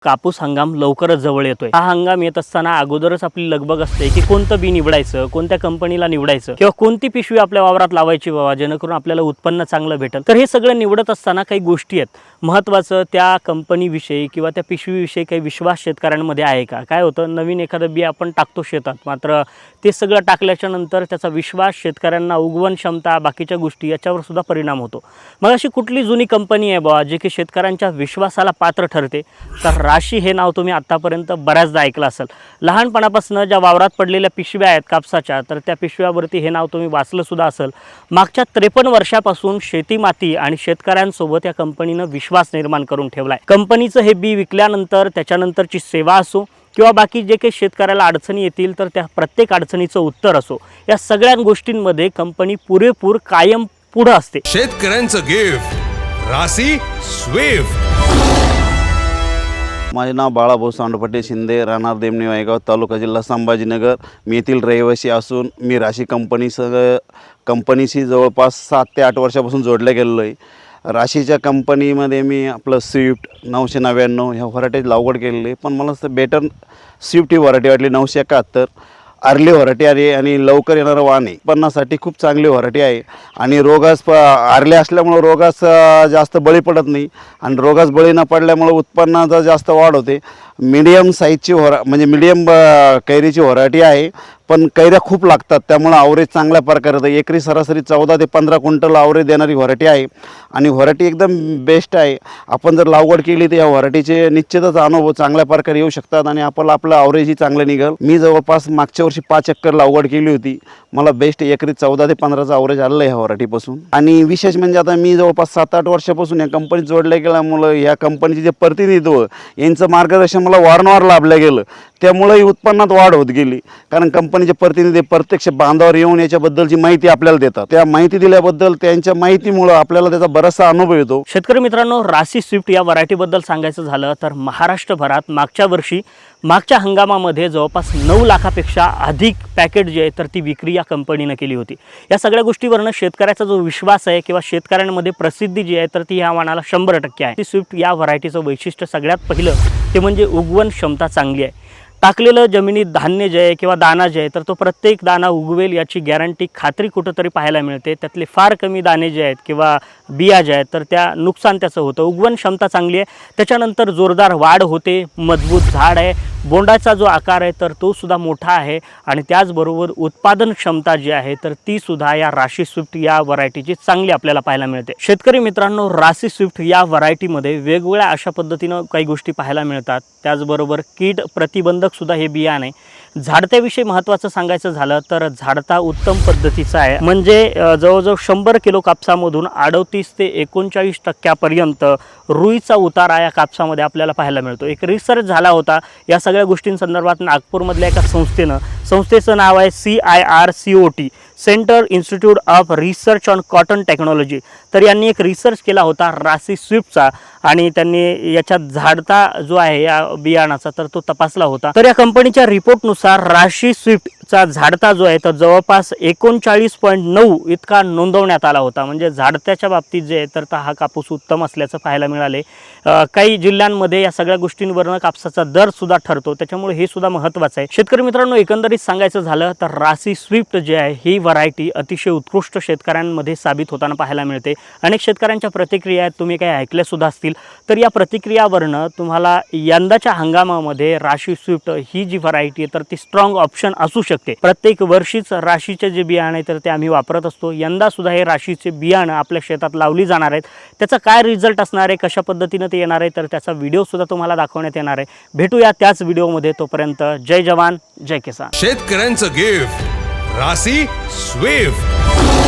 कापूस हंगाम लवकरच जवळ येतोय। हा हंगाम येत असताना अगोदरच आपली लगबग असते की कोणतं बी निवडायचं, कोणत्या कंपनीला निवडायचं किंवा कोणती पिशवी आपल्या वावरात लावायची बाबा जेणेकरून आपल्याला उत्पन्न चांगलं भेटेल। तर हे सगळं निवडत असताना काही गोष्टी आहेत। महत्त्वाचं त्या कंपनीविषयी किंवा त्या पिशवीविषयी काही विश्वास शेतकऱ्यांमध्ये आहे का? काय होतं, नवीन एखादं बी आपण टाकतो शेतात, मात्र ते सगळं टाकल्याच्या नंतर त्याचा विश्वास शेतकऱ्यांना, उगवण क्षमता, बाकीच्या गोष्टी याच्यावर सुद्धा परिणाम होतो। मग अशी कुठली जुनी कंपनी आहे बाबा जे की शेतकऱ्यांच्या विश्वासाला पात्र ठरते? तर राशी हे नाव तुम्ही आतापर्यंत बऱ्याचदा ऐकलं असेल। लहानपणापासून ज्या वावरात पडलेल्या पिशव्या आहेत कापसाच्या, तर त्या पिशव्यावरती हे नाव तुम्ही वाचलं सुद्धा असेल। मागच्या 53 वर्षापासून शेती माती आणि शेतकऱ्यांसोबत या कंपनीनं विश्वास निर्माण करून ठेवलाय। कंपनीचं हे बी विकल्यानंतर त्याच्यानंतरची सेवा असो किंवा बाकी जे काही शेतकऱ्याला अडचणी येतील तर त्या प्रत्येक अडचणीचं उत्तर असो, या सगळ्या गोष्टींमध्ये कंपनी पुरेपूर कायम पुढे असते। शेतकऱ्यांचं गिफ्ट, राशी स्विफ्ट। माझे नाव बाळाभाऊ सांडोपटे शिंदे, राहणार देमणी वायगाव, तालुका जिल्हा संभाजीनगर। मी येथील रहिवासी असून मी राशी कंपनीशी जवळपास 7 ते 8 वर्षापासून जोडले गेलेलो आहे। राशीच्या कंपनीमध्ये मी आपलं स्विफ्ट 999 ह्या व्हरायटी लागवड केलेली आहे, पण मला बेटर स्विफ्ट ही व्हरायटी वाटली। 971 अर्ली व्हरायटी आहे आणि लवकर येणारं वाण आहे। उत्पन्नासाठी खूप चांगली व्हरायटी आहे आणि रोगास अर्ले असल्यामुळं रोगास जास्त बळी पडत नाही आणि रोगास बळी न पडल्यामुळं उत्पन्नाचा जास्त वाढ होते। मीडियम साईजची म्हणजे मीडियम कैरीची व्हरायटी आहे, पण कैऱ्या खूप लागतात, त्यामुळे ॲव्हरेज चांगल्या प्रकारे येतं। एकरी सरासरी 14 ते 15 क्विंटल ॲव्हरेज देणारी व्हरायटी आहे आणि व्हरायटी एकदम बेस्ट आहे। आपण जर लागवड केली तर या व्हरायटीचे निश्चितच अनुभव चांगल्या प्रकारे येऊ शकतात आणि आपलं ॲव्हरेजही चांगलं निघेल। मी जवळपास मागच्या वर्षी 5 एकर लागवड केली होती, मला बेस्ट एकरी 14 ते 15चा ॲव्हरेज आलेलं आहे ह्या व्हरायटीपासून। आणि विशेष म्हणजे आता मी जवळपास 7-8 वर्षापासून या कंपनीत जोडले गेल्यामुळं या कंपनीचे जे प्रतिनिधित्व यांचं मार्गदर्शन मला वारंवार लाभलं गेलं, त्यामुळे उत्पन्नात वाढ होत गेली। कारण कंपनीचे प्रतिनिधी प्रत्यक्ष बांधावर येऊन याच्याबद्दलची माहिती आपल्याला देतात, त्या माहिती दिल्याबद्दल त्यांच्या माहितीमुळे आपल्याला त्याचा बराचसा अनुभव येतो। शेतकरी मित्रांनो, राशी स्विफ्ट या व्हरायटीबद्दल सांगायचं झालं तर महाराष्ट्रभरात मागच्या हंगामामध्ये जवळपास 9 लाखापेक्षा अधिक पॅकेट जे आहे तर ती विक्री या कंपनीनं केली होती। या सगळ्या गोष्टीवरनं शेतकऱ्याचा जो विश्वास आहे किंवा शेतकऱ्यांमध्ये प्रसिद्धी जी आहे तर ती ह्या वाणाला 100% आहे। स्विफ्ट या व्हरायटीचं वैशिष्ट्य सगळ्यात पहिलं ते म्हणजे उगवण क्षमता चांगली आहे। टाकलेलं जमिनीत धान्य जे आहे किंवा दाणा जे आहे तर तो प्रत्येक दाणा उगवेल याची गॅरंटी, खात्री कुठंतरी पाहायला मिळते। त्यातले फार कमी दाणे जे आहेत किंवा बिया ज्या आहेत तर त्या नुकसान त्याचं होतं। उगवण क्षमता चांगली आहे, त्याच्यानंतर जोरदार वाढ होते, मजबूत झाड आहे, बोंडाचा जो आकार आहे तर तो सुद्धा मोठा आहे आणि त्याचबरोबर उत्पादन क्षमता जी आहे तर ती सुद्धा या राशी स्विफ्ट या व्हरायटीची चांगली आपल्याला पाहायला मिळते। शेतकरी मित्रांनो, राशी स्विफ्ट या व्हरायटीमध्ये वेगवेगळ्या अशा पद्धतीनं काही गोष्टी पाहायला मिळतात। त्याचबरोबर कीड प्रतिबंधक सुद्धा हे बियाणे। झाडत्याविषयी महत्त्वाचं सांगायचं झालं तर झाडता उत्तम पद्धतीचा आहे, म्हणजे जवळजवळ 100 किलो कापसामधून 38 ते 39% रुईचा उतारा या कापसामध्ये आपल्याला पाहायला मिळतो। एक रिसर्च झाला होता या सगळ्या गोष्टींसंदर्भात नागपूरमधल्या एका संस्थेचं नाव आहे CIRCOT, centre institute of research on cotton technology. तर यांनी एक रिसर्च केला होता राशी स्विफ्टचा आणि त्यांनी याच्यात झाडता जो आहे या बियाणाचा तर तो तपासला होता। तर या कंपनीच्या रिपोर्टनुसार राशी स्विफ्टचा झाडता जो आहे तर जवळपास 39.9 इतका नोंदवण्यात आला होता। म्हणजे झाडत्याच्या बाबतीत जे आहे तर हा कापूस उत्तम असल्याचं पाहायला मिळाले। काही जिल्ह्यांमध्ये या सगळ्या गोष्टींवरनं कापसाचा दर सुद्धा ठरतो, त्याच्यामुळे हे सुद्धा महत्त्वाचं आहे। शेतकरी मित्रांनो, एकंदरीत सांगायचं झालं तर राशी स्विफ्ट जे आहे ही व्हरायटी अतिशय उत्कृष्ट शेतकऱ्यांमध्ये साबित होताना पाहायला मिळते। अनेक शेतकऱ्यांच्या प्रतिक्रिया आहेत, तुम्ही काही ऐकल्या सुद्धा असतील, तर या प्रतिक्रियावरनं तुम्हाला यंदाच्या हंगामामध्ये राशी स्विफ्ट ही जी व्हरायटी आहे तर ती स्ट्रॉंग ऑप्शन असू शकते। प्रत्येक वर्षीच राशीचे जे बियाणे तर ते आम्ही वापरत असतो, यंदा सुद्धा हे राशीचे बियाणं आपल्या शेतात लावली जाणार आहेत। त्याचा काय रिझल्ट असणार आहे, कशा पद्धतीने ते येणार आहे तर त्याचा व्हिडिओ सुद्धा तुम्हाला दाखवण्यात येणार आहे। भेटूया त्याच व्हिडिओमध्ये, तोपर्यंत जय जवान जय किसान। शेतकऱ्यांचं गिफ्ट, राशी स्विफ्ट।